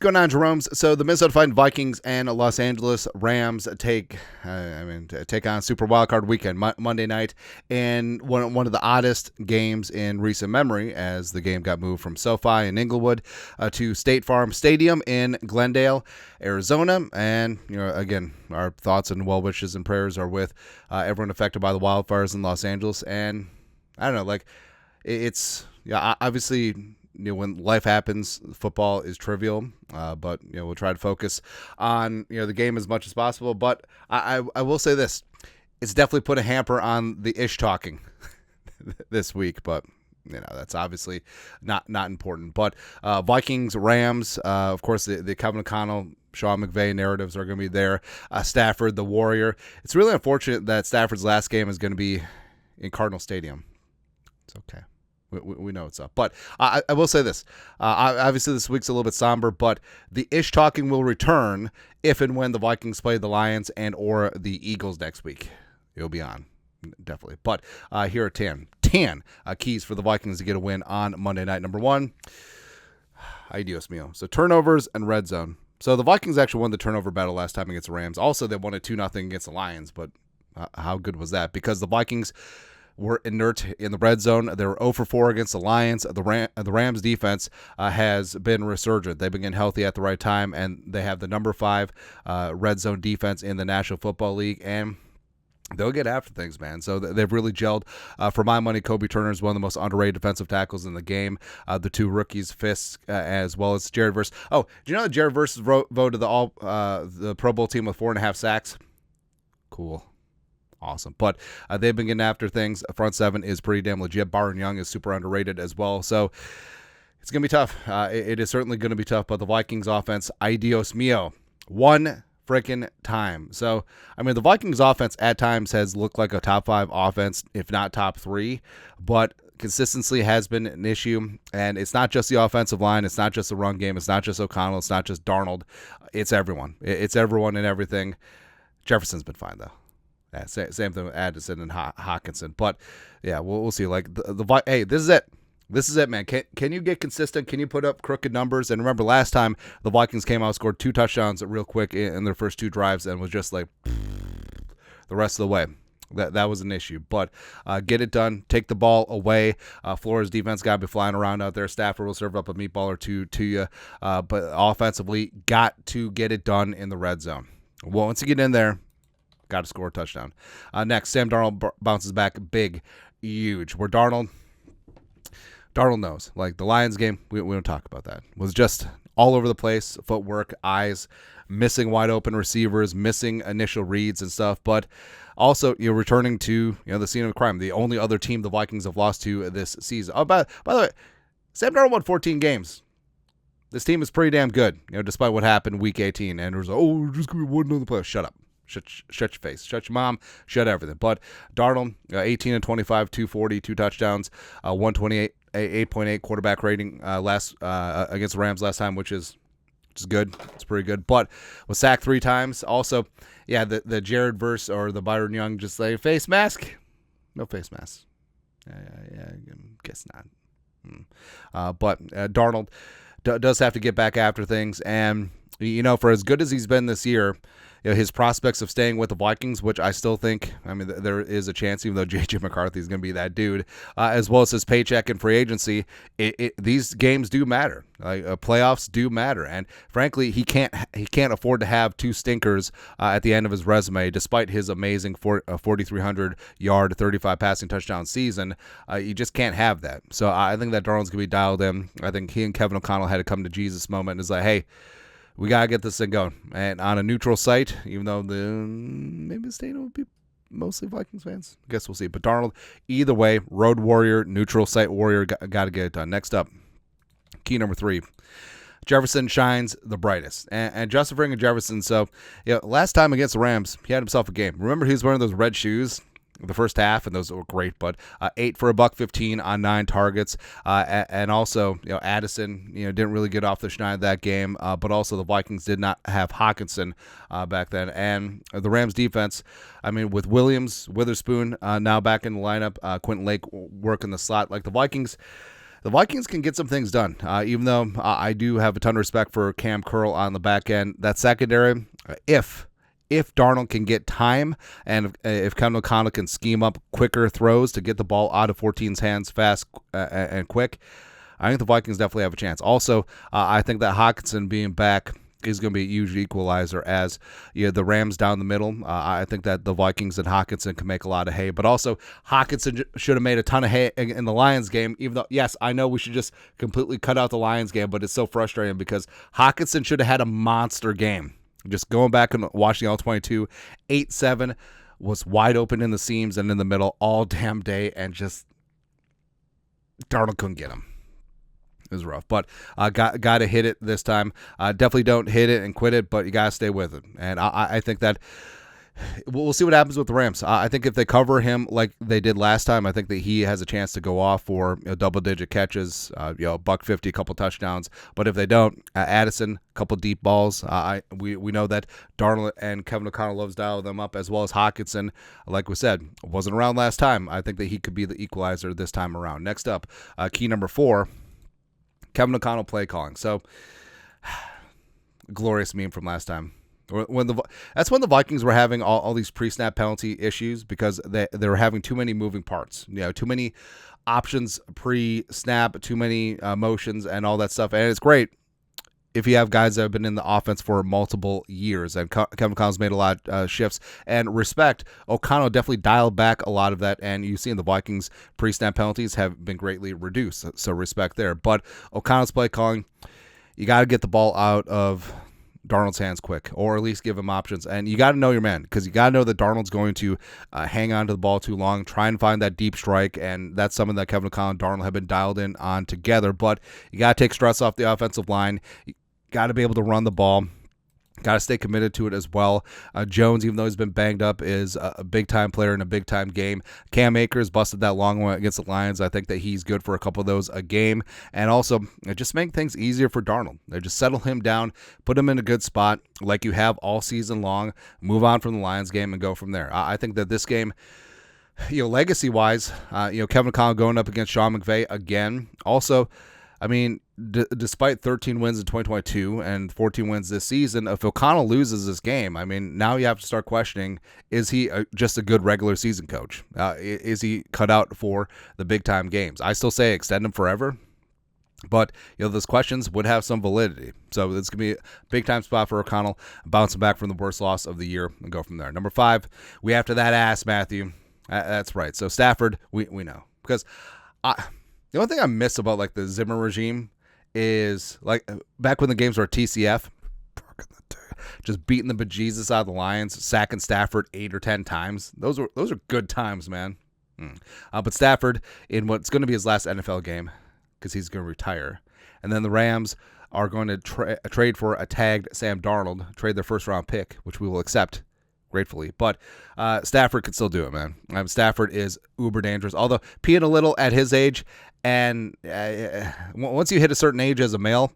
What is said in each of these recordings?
going on, Jerome's? So the Minnesota Fighting Vikings and Los Angeles Rams take on Super Wildcard Weekend Monday night, and one of the oddest games in recent memory, as the game got moved from SoFi in Inglewood to State Farm Stadium in Glendale, Arizona. And again, our thoughts and well wishes and prayers are with everyone affected by the wildfires in Los Angeles. And I don't know, it's obviously. When life happens, football is trivial, but we'll try to focus on the game as much as possible. But I will say this: it's definitely put a hamper on the ish talking this week. But that's obviously not important. But Vikings-RAMS, of course, the Kevin O'Connell, Sean McVay narratives are going to be there. Stafford, the Warrior. It's really unfortunate that Stafford's last game is going to be in Cardinal Stadium. It's okay. We know what's up. But I will say this. Obviously, this week's a little bit somber, but the ish talking will return if and when the Vikings play the Lions and or the Eagles next week. It'll be on, definitely. But here are 10 keys for the Vikings to get a win on Monday night. Number one, ay Dios mío. So turnovers and red zone. So the Vikings actually won the turnover battle last time against the Rams. Also, they won a 2-0 against the Lions, but how good was that? Because the Vikings were inert in the red zone. They were 0 for 4 against the Lions. The Rams defense has been resurgent. They've been getting healthy at the right time, and they have the number 5 red zone defense in the National Football League, and they'll get after things, man. So they've really gelled. For my money, Kobe Turner is one of the most underrated defensive tackles in the game. The two rookies, Fisk, as well as Jared Verse. Oh, do you know that Jared Verse voted the Pro Bowl team with 4.5 sacks? Cool. Awesome. But they've been getting after things. Front seven is pretty damn legit. Byron Young is super underrated as well. So it's going to be tough. It is certainly going to be tough. But the Vikings offense, ay Dios mío, one freaking time. So, the Vikings offense at times has looked like a top 5 offense, if not top 3. But consistency has been an issue. And it's not just the offensive line. It's not just the run game. It's not just O'Connell. It's not just Darnold. It's everyone. It's everyone and everything. Jefferson's been fine, though. Yeah, same thing with Addison and Hawkinson. But, yeah, we'll see. Hey, this is it. This is it, man. Can you get consistent? Can you put up crooked numbers? And remember, last time the Vikings came out, scored 2 touchdowns real quick in their first 2 drives, and was just like the rest of the way. That was an issue. But get it done. Take the ball away. Florida's defense got to be flying around out there. Stafford will serve up a meatball or two to you. But offensively, got to get it done in the red zone. Once you get in there, got to score a touchdown. Next, Sam Darnold bounces back big, huge. Where Darnold knows. Like the Lions game, we don't talk about that. Was just all over the place, footwork, eyes, missing wide open receivers, missing initial reads and stuff. But also, returning to the scene of the crime. The only other team the Vikings have lost to this season. Oh, by the way, Sam Darnold won 14 games. This team is pretty damn good, despite what happened week 18. And it was we're just going to be 1-0 the playoffs. Shut up. Shut your face. Shut your mom. Shut everything. But Darnold, 18 and 25, 240, 2 touchdowns, 128, 8.8 quarterback rating against the Rams last time, which is good. It's pretty good. But was sacked 3 times. Also, yeah, the Jared Verse or the Byron Young just like face mask. No face mask. Yeah, I guess not. But Darnold does have to get back after things, and for as good as he's been this year, his prospects of staying with the Vikings, which I still think, there is a chance, even though J.J. McCarthy is going to be that dude, as well as his paycheck and free agency, these games do matter. Playoffs do matter, and frankly, he can't afford to have 2 stinkers at the end of his resume, despite his amazing 4,300 yard, 35 passing touchdown season. You just can't have that. So I think that Darnold's going to be dialed in. I think he and Kevin O'Connell had to come to Jesus moment and is like, hey, we got to get this thing going. And on a neutral site, even though maybe the stadium will be mostly Vikings fans. I guess we'll see. But Darnold, either way, road warrior, neutral site warrior, got to get it done. Next up, key number 3. Jefferson shines the brightest. And Justin Jefferson, so last time against the Rams, he had himself a game. Remember he was wearing those red shoes the first half, and those were great, but 8 for $115 on 9 targets, and also Addison didn't really get off the schneid that game, but also the Vikings did not have Hawkinson back then, and the Rams defense, with Williams, Witherspoon now back in the lineup, Quentin Lake working the slot, like the Vikings, the Vikings can get some things done. Even though I do have a ton of respect for Cam Curl on the back end, that secondary, if Darnold can get time and if Kevin O'Connell can scheme up quicker throws to get the ball out of 14's hands fast and quick, I think the Vikings definitely have a chance. Also, I think that Hockenson being back is going to be a huge equalizer as the Rams down the middle. I think that the Vikings and Hockenson can make a lot of hay, but also Hockenson should have made a ton of hay in the Lions game, even though, yes, I know we should just completely cut out the Lions game, but it's so frustrating because Hockenson should have had a monster game. Just going back and watching all 22, 8-7, was wide open in the seams and in the middle all damn day, and just Darnold couldn't get him. It was rough, but got to hit it this time. Definitely don't hit it and quit it, but you got to stay with it. And I think that we'll see what happens with the Rams. I think if they cover him like they did last time, I think that he has a chance to go off for double-digit catches, $150, a couple touchdowns. But if they don't, Addison, a couple deep balls. We know that Darnold and Kevin O'Connell loves dialing them up, as well as Hockenson. Like we said, wasn't around last time. I think that he could be the equalizer this time around. Next up, key number 4, Kevin O'Connell play calling. So, glorious meme from last time. That's when the Vikings were having all these pre-snap penalty issues because they were having too many moving parts. Too many options pre-snap, too many motions and all that stuff. And it's great if you have guys that have been in the offense for multiple years. And Kevin O'Connell's made a lot of shifts. And respect, O'Connell definitely dialed back a lot of that. And you see in the Vikings, pre-snap penalties have been greatly reduced. So respect there. But O'Connell's play calling, you got to get the ball out of Darnold's hands quick, or at least give him options. And you got to know your man, because you got to know that Darnold's going to hang on to the ball too long, try and find that deep strike, and that's something that Kevin O'Connell and Darnold have been dialed in on together. But you got to take stress off the offensive line. You got to be able to run the ball. Got to stay committed to it as well. Jones, even though he's been banged up, is a big-time player in a big-time game. Cam Akers busted that long one against the Lions. I think that he's good for a couple of those a game. And also, just make things easier for Darnold. They just settle him down, put him in a good spot like you have all season long, move on from the Lions game, and go from there. I think that this game, legacy-wise, Kevin O'Connell going up against Sean McVay again. Also, I mean, despite 13 wins in 2022 and 14 wins this season, if O'Connell loses this game, I mean, now you have to start questioning, is he just a good regular season coach? Is he cut out for the big-time games? I still say extend him forever, but those questions would have some validity. So it's going to be a big-time spot for O'Connell, bouncing back from the worst loss of the year and go from there. Number 5, we after that ass, Matthew. That's right. So Stafford, we know. Because the only thing I miss about like the Zimmer regime is like back when the games were TCF, just beating the bejesus out of the Lions, sacking Stafford 8 or 10 times. Those are good times, man. But Stafford in what's going to be his last NFL game, because he's going to retire, and then the Rams are going to trade for a tagged Sam Darnold, trade their first round pick, which we will accept gratefully. But Stafford could still do it, man. Stafford is uber dangerous, although peeing a little at his age. And once you hit a certain age as a male,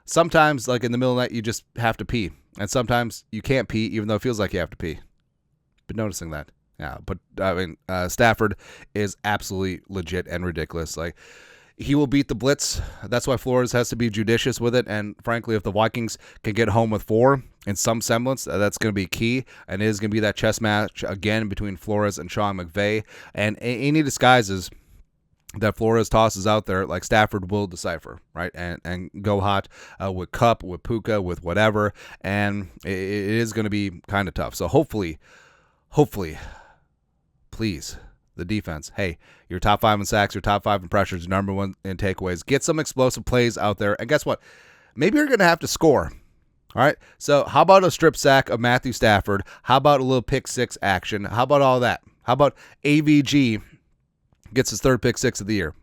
sometimes, like in the middle of the night, you just have to pee. And sometimes you can't pee, even though it feels like you have to pee. Been noticing that. Yeah, but I mean, Stafford is absolutely legit and ridiculous. Like, he will beat the blitz. That's why Flores has to be judicious with it. And frankly, if the Vikings can get home with 4 in some semblance, that's going to be key. And it is going to be that chess match again between Flores and Sean McVay. And any disguises that Flores tosses out there, like Stafford will decipher, right? And go hot with Kupp, with Puka, with whatever. And it is going to be kind of tough. So hopefully, please, the defense, hey, you're top 5 in sacks, you're top 5 in pressures, number 1 in takeaways. Get some explosive plays out there. And guess what? Maybe you're going to have to score. All right? So how about a strip sack of Matthew Stafford? How about a little pick 6 action? How about all that? How about AVG gets his 3rd pick 6 of the year?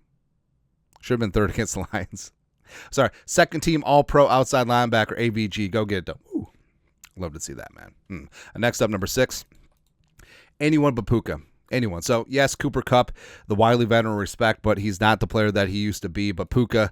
Should have been 3rd against the Lions. Sorry, 2nd team all-pro outside linebacker, AVG. Go get it done. Ooh, love to see that, man. And next up, number 6, anyone but Puka. Anyone. So, yes, Cooper Kupp, the wily veteran, respect, but he's not the player that he used to be. But Puka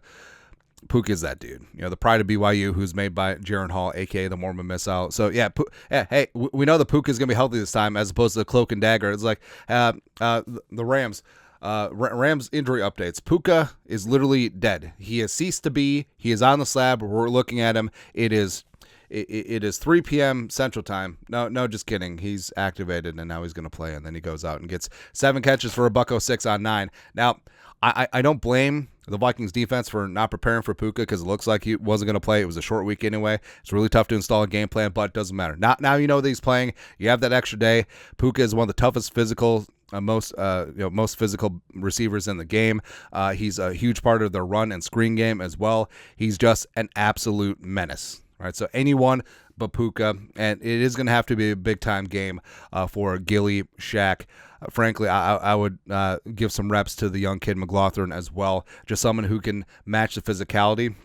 is that dude. The pride of BYU, who's made by Jaron Hall, a.k.a. the Mormon Missile. So, yeah, hey, we know the Puka is going to be healthy this time as opposed to the Cloak and Dagger. It's like the Rams. Rams injury updates. Puka is literally dead. He has ceased to be. He is on the slab. We're looking at him. It is 3 p.m. Central Time. No, just kidding. He's activated, and now he's going to play, and then he goes out and gets 7 catches for a $106 on 9. Now, I don't blame the Vikings defense for not preparing for Puka because it looks like he wasn't going to play. It was a short week anyway. It's really tough to install a game plan, but it doesn't matter. Now you know that he's playing. You have that extra day. Puka is one of the toughest most physical receivers in the game. He's a huge part of their run and screen game as well. He's just an absolute menace. Right, so anyone but Puka, and it is going to have to be a big-time game for Gilly, Shaq. Frankly, I would give some reps to the young kid McLaughlin as well, just someone who can match the physicality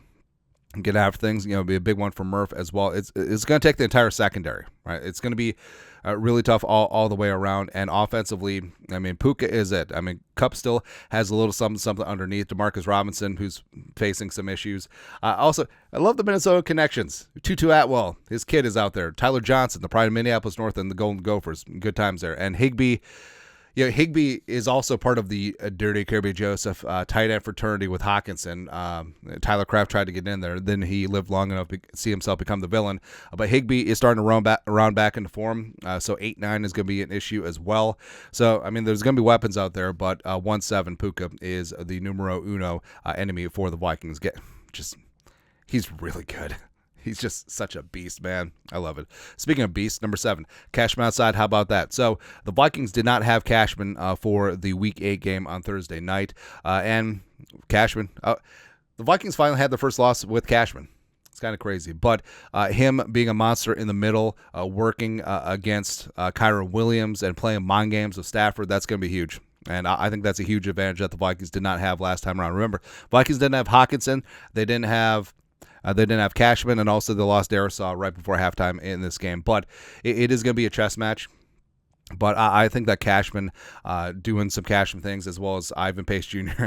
and get after things. Be a big one for Murph as well. It's going to take the entire secondary, right? It's going to be really tough all the way around. And offensively, I mean, Puka is it. I mean, Kupp still has a little something underneath. Demarcus Robinson, who's facing some issues. Also, I love the Minnesota connections. Tutu Atwell, his kid is out there. Tyler Johnson, the pride of Minneapolis North and the Golden Gophers. Good times there. And Higbee. Higbee is also part of the Dirty Kirby Joseph tight end fraternity with Hawkinson. Tyler Kraft tried to get in there. Then he lived long enough to see himself become the villain. But Higbee is starting to round back into form. So 8-9 is going to be an issue as well. So, I mean, there's going to be weapons out there. But 1-7 Puka is the numero uno enemy for the Vikings. He's really good. He's just such a beast, man. I love it. Speaking of beasts, number 7, Cashman outside. How about that? So the Vikings did not have Cashman for the Week 8 game on Thursday night. And Cashman, the Vikings finally had their first loss with Cashman. It's kind of crazy. But him being a monster in the middle, working against Kyron Williams and playing mind games with Stafford, that's going to be huge. And I think that's a huge advantage that the Vikings did not have last time around. Remember, Vikings didn't have Hawkinson. They didn't have Cashman, and also they lost Darisaw right before halftime in this game. But it is going to be a chess match. But I think that Cashman doing some Cashman things, as well as Ivan Pace Jr.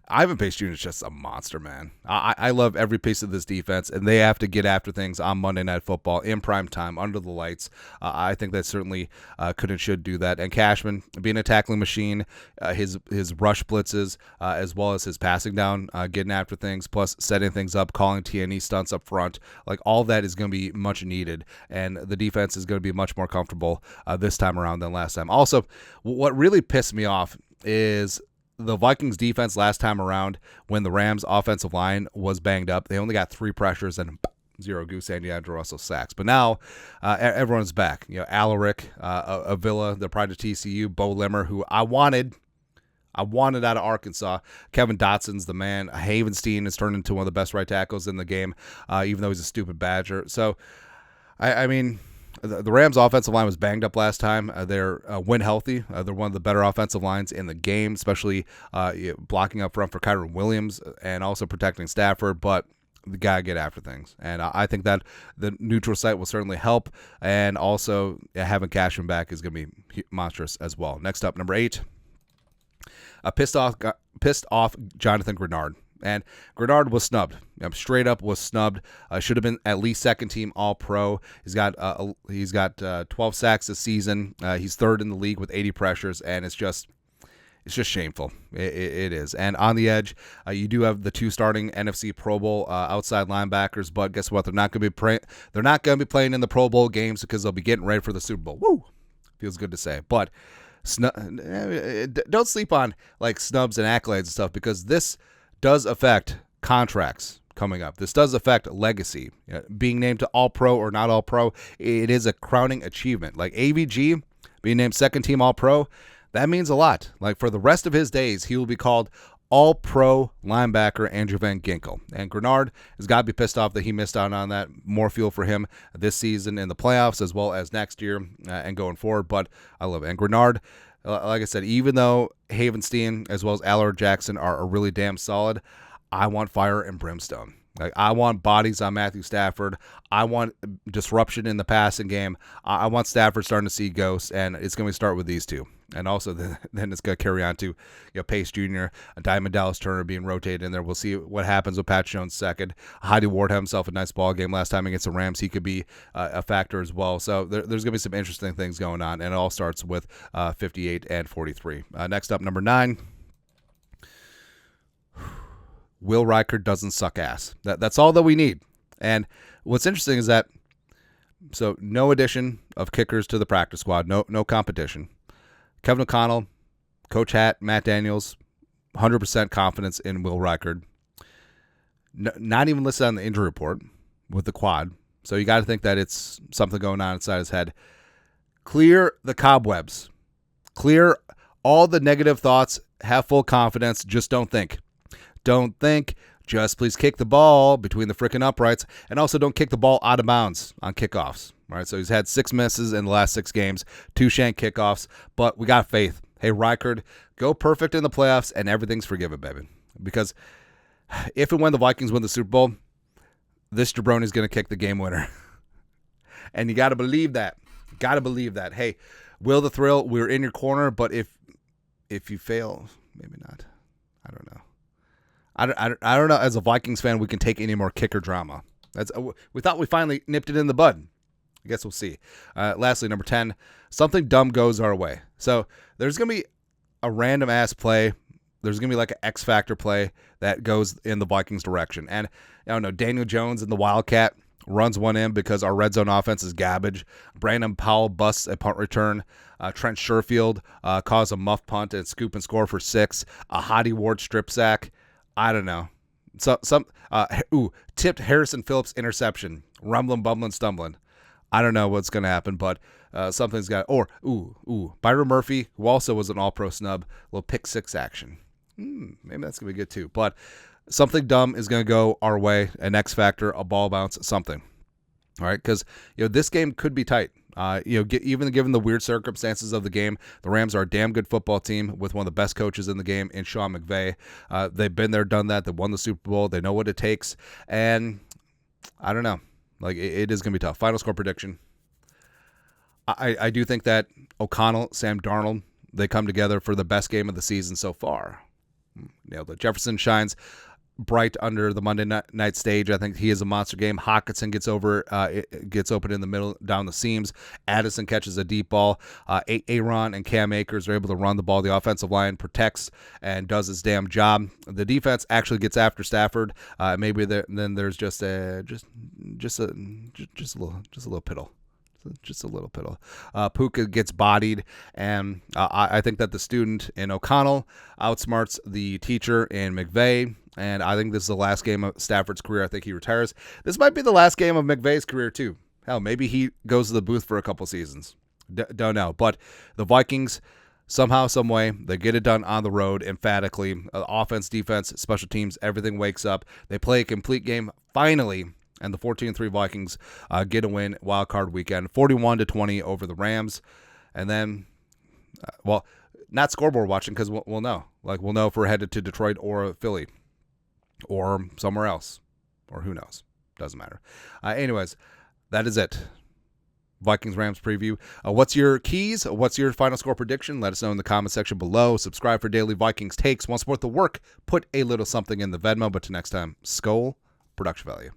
Ivan Pace Jr. is just a monster, man. I love every piece of this defense, and they have to get after things on Monday Night Football in prime time under the lights. I think that certainly could and should do that. And Cashman, being a tackling machine, his rush blitzes, as well as his passing down, getting after things, plus setting things up, calling TNE stunts up front, like all that is going to be much needed, and the defense is going to be much more comfortable this time around than last time. Also, what really pissed me off is the Vikings defense last time around, when the Rams offensive line was banged up, they only got 3 pressures and 0 goose and DeAndre Russell sacks. But now everyone's back. Alaric, Avila, the pride of TCU, Bo Limmer, who I wanted out of Arkansas. Kevin Dotson's the man. Havenstein has turned into one of the best right tackles in the game, even though he's a stupid Badger. So, I mean, the Rams' offensive line was banged up last time. They're when healthy. They're one of the better offensive lines in the game, especially blocking up front for Kyron Williams and also protecting Stafford. But the guy get after things, and I think that the neutral site will certainly help. And also having Cashman back is going to be monstrous as well. Next up, number 8, pissed off Jonathan Greenard. And Greenard was snubbed. Straight up was snubbed. Should have been at least second team All-Pro. He's got 12 sacks this season. He's third in the league with 80 pressures, and it's just shameful. It is. And on the edge, you do have the 2 starting NFC Pro Bowl outside linebackers, but guess what? They're not going to be playing in the Pro Bowl games because they'll be getting ready for the Super Bowl. Woo! Feels good to say, but don't sleep on like snubs and accolades and stuff, because this does affect contracts coming up. This does affect legacy. Being named to All-Pro or not All-Pro, it is a crowning achievement. Like AVG being named second team All-Pro, that means a lot. Like for the rest of his days, he will be called All-Pro linebacker Andrew Van Ginkel. And Greenard has got to be pissed off that he missed out on that. More fuel for him this season in the playoffs as well as next year and going forward. But I love it. And Greenard, like I said, even though Havenstein as well as Allard Jackson are really damn solid, I want fire and brimstone. Like, I want bodies on Matthew Stafford. I want disruption in the passing game. I want Stafford starting to see ghosts, and it's going to start with these two. And also, then it's going to carry on to Pace Jr., Diamond Dallas Turner being rotated in there. We'll see what happens with Pat Jones second. Heidi Ward had himself a nice ball game last time against the Rams. He could be a factor as well. So there's going to be some interesting things going on, and it all starts with 58 and 43. Next up, number 9. Will Reichard doesn't suck ass. That's all that we need. And what's interesting is that, so no addition of kickers to the practice squad, no competition. Kevin O'Connell, Coach Hatt, Matt Daniels, 100% confidence in Will Reichard. Not even listed on the injury report with the quad. So you got to think that it's something going on inside his head. Clear the cobwebs. Clear all the negative thoughts. Have full confidence. Just don't think. Don't think. Just please kick the ball between the freaking uprights. And also don't kick the ball out of bounds on kickoffs. All right, so he's had 6 misses in the last 6 games, 2 shank kickoffs. But we got faith. Hey, Reichard, go perfect in the playoffs and everything's forgiven, baby. Because if and when the Vikings win the Super Bowl, this jabroni is going to kick the game winner. And you got to believe that. Got to believe that. Hey, Will the Thrill, we're in your corner. But if you fail, maybe not. I don't know. I don't know. As a Vikings fan, we can take any more kicker drama. We thought we finally nipped it in the bud. I guess we'll see. Lastly, number 10, something dumb goes our way. So there's going to be a random ass play. There's going to be like an X Factor play that goes in the Vikings direction. And I don't know, Daniel Jones in the Wildcat runs one in because our red zone offense is garbage. Brandon Powell busts a punt return. Trent Sherfield caused a muff punt and scoop and score for 6. A Hottie Ward strip sack. I don't know. Tipped Harrison Phillips interception. Rumbling, bumbling, stumbling. I don't know what's going to happen, but something's got. Or Byron Murphy, who also was an All-Pro snub, a little pick 6 action. Maybe that's going to be good too. But something dumb is going to go our way. An X factor, a ball bounce, something. All right, because this game could be tight. Even given the weird circumstances of the game, the Rams are a damn good football team with one of the best coaches in the game in Sean McVay. They've been there, done that. They won the Super Bowl. They know what it takes. And I don't know. Like, it is going to be tough. Final score prediction. I do think that O'Connell, Sam Darnold, they come together for the best game of the season so far. Nailed it. Jefferson shines bright under the Monday night stage. I think he is a monster game. Hockenson gets open in the middle, down the seams. Addison catches a deep ball. Aaron and Cam Akers are able to run the ball. The offensive line protects and does its damn job. The defense actually gets after Stafford. Maybe then there's just a little piddle. Just a little piddle. Puka gets bodied, and I think that the student in O'Connell outsmarts the teacher in McVay, and I think this is the last game of Stafford's career. I think he retires. This might be the last game of McVay's career, too. Hell, maybe he goes to the booth for a couple seasons. Don't know. But the Vikings, somehow, some way, they get it done on the road emphatically. Offense, defense, special teams, everything wakes up. They play a complete game, finally. And the 14-3 Vikings get a win wild card weekend, 41-20 over the Rams. And then, not scoreboard watching because we'll know. Like, we'll know if we're headed to Detroit or Philly or somewhere else. Or who knows. Doesn't matter. Anyways, that is it. Vikings-Rams preview. What's your keys? What's your final score prediction? Let us know in the comment section below. Subscribe for daily Vikings takes. Want to support the work? Put a little something in the Venmo. But till next time, Skol, production value.